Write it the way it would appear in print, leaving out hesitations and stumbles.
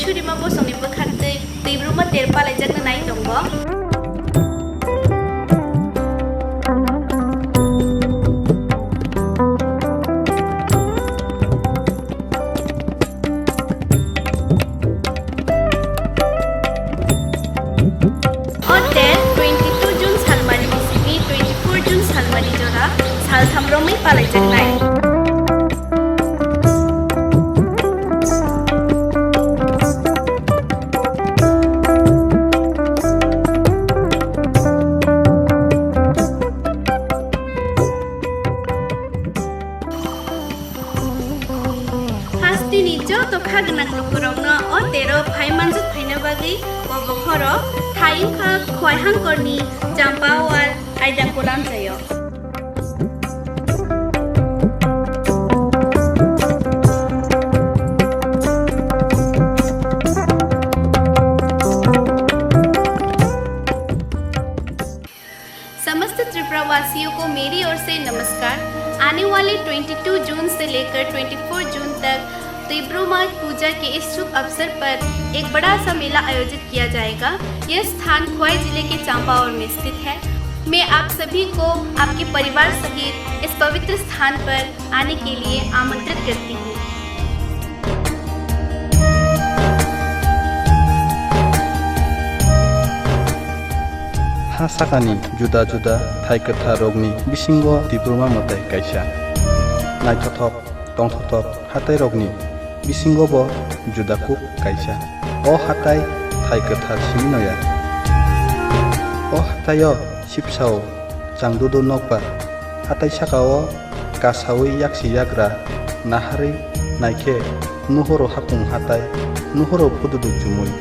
Surima Bosong ni Bekante, Tibruma Terpala Jagna Nai Tongbo. Hotel 22 Jun Salmani Misibi 24 Jun Salmani Jora Sal Thamromai Palai Jagnai. Hasti ni jo to khagnang lukurongno o tero phai manjut phaina bagi o bokhoro thain kha khoi hangkorni jampawal aidang kolam jayo. समस्त त्रिपुरा वासियों को मेरी ओर से नमस्कार। आने वाले 22 जून से लेकर 24 जून तक त्रिपुरा पूजा के इस शुभ अवसर पर एक बड़ा सा मेला आयोजित किया जाएगा। यह स्थान खोई जिले के चंपावत में स्थित है। मैं आप सभी को आपके परिवार सहित इस पवित्र स्थान पर आने के लिए आमंत्रित करती हूँ। Sakani juda-juda thai ketha rogni bisingo Dibruma motai kaisa naithothok tongthothok hatai rogni bisingo bo judakuk kaisa o hatai thai ketha siminoya o hatayo sipsao changdudo nokpa hatai sakao kasawi yaksi yagra nahari naike nuhoro hakung hatai nuhoro pududu jumui